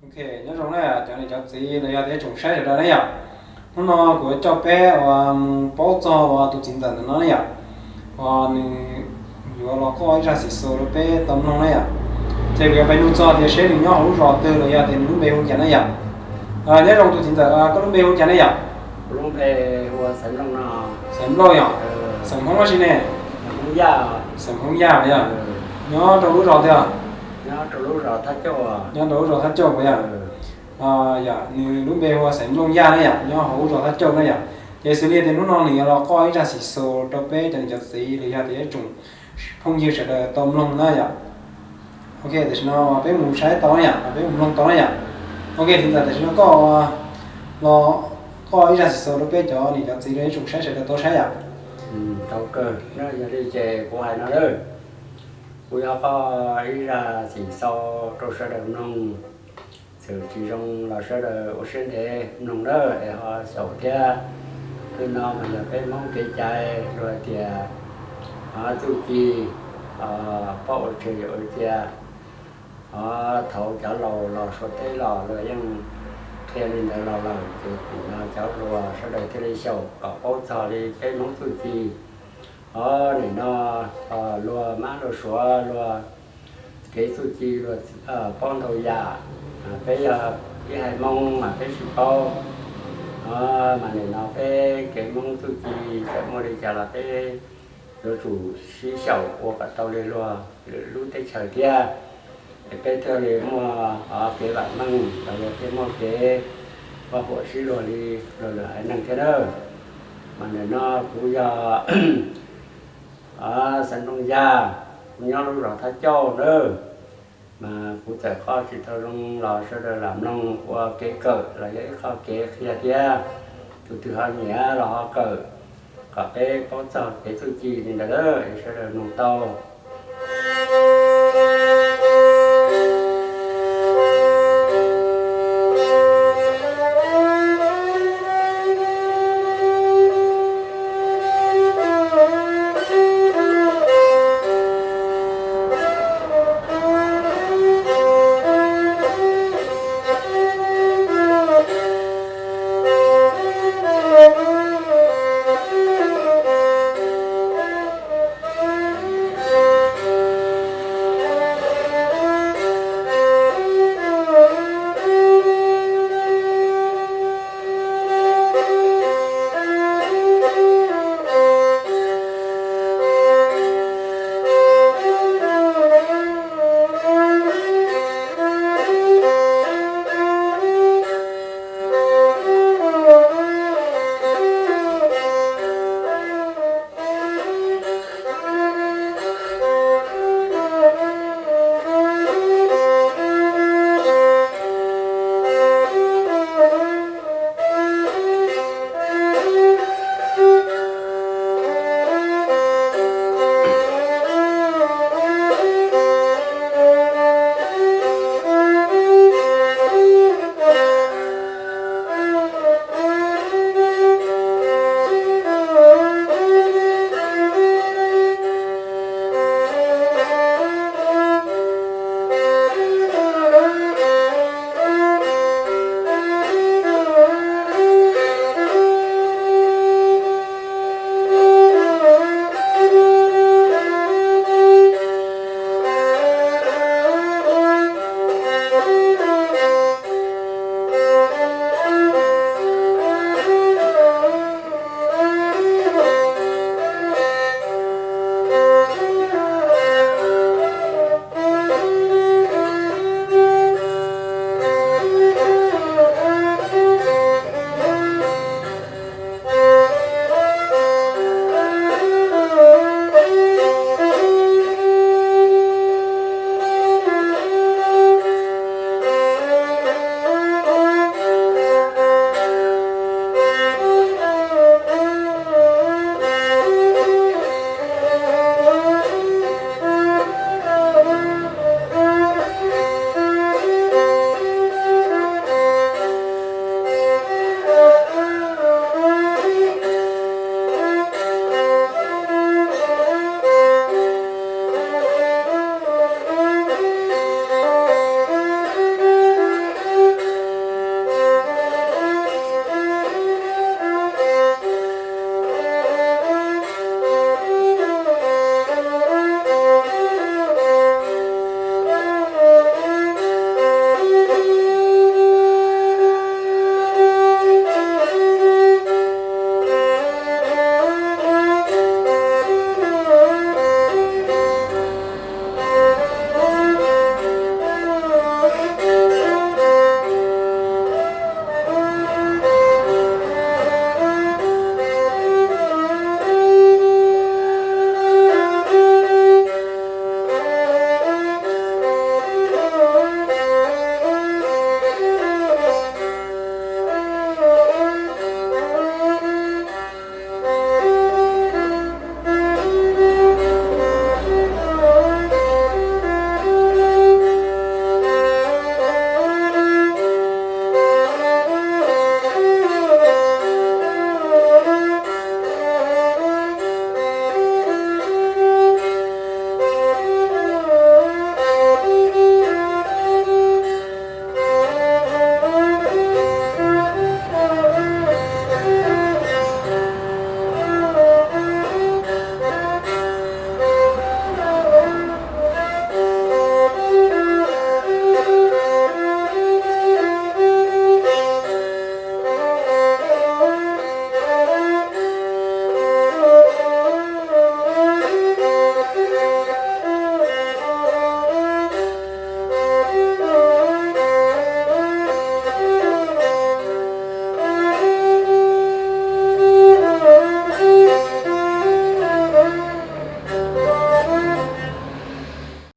Ok, nhớ trong này cho nên cho chị là để trồng sai rồi đấy à. Nó của cho bé và bố cho và tụi chính dân nó đấy à. Và nếu là có ra sĩ số rồi bé tầm nó đấy à. Thì cái bên nuôi cho thì sẽ được nhau hỗ trợ từ rồi à thì nó bé không chán đấy à. Nhớ trong tụi chính dân có nó bé không chán đấy à. Luôn về hoa sắm long nọ Sắm rồi à. Sắm không có gì nè. không già Sắm không già vậy à. Nhớ trong lúc rồi thì à. nó trong lúc rồi thắt cho Nhớ trong lúc rồi thắt chốt vậy à. Dạ, nếu lúc bé hoa sắm long già đấy à. Nhớ hỗ trợ thắt chốt đấy à. Thì xử lý thì nó non thì là coi ra sĩ số cho bé cho nên cho sĩ thì để trồng không như sẽ là tôm lông đó à. Ok, thì nó bé mù trái to nhỉ, bé mù lông to nhỉ. Ok, thì giờ thì nó có nó có ra số nó bé cho thì cho sĩ đấy trồng trái sẽ là to trái à. tàu cơ nó giờ đi chè của hai nó đó bây giờ có ý là chỉ sau trong sẽ được nông sự chỉ trong là sẽ được ở trên để nông đó để họ sầu theo cứ nó mà giờ cái món cây trái rồi thì họ chu kỳ bảo trì ở kia họ thầu trả lò lò số thế lò rồi nhưng theo nên là lò thì nó cháu rồi sau đây thì đi sầu có bao giờ đi cái món chu kỳ để nó lúa má lúa sữa lúa cái su chi lúa con thầu già cái hai mông mà cái su bao mà để nó cái mông su chi sẽ mua đi trả là cái lúa chủ xí sầu của cả tàu lên lúa lúa tết trời kia cái theo để mua cái bạn măng rồi cái mua cái và hội xí lúa đi rồi là năng thế đó mà để nó cũng giờ sẵn trong gia nhớ lúc đó thay cho nữa mà cụ thể kho chỉ thôi trong lò sẽ được làm nông qua cái cờ là cái kho cái kia thứ hai nhé là họ cờ có cái có sợ cái thứ chi thì là đó sẽ được nông tàu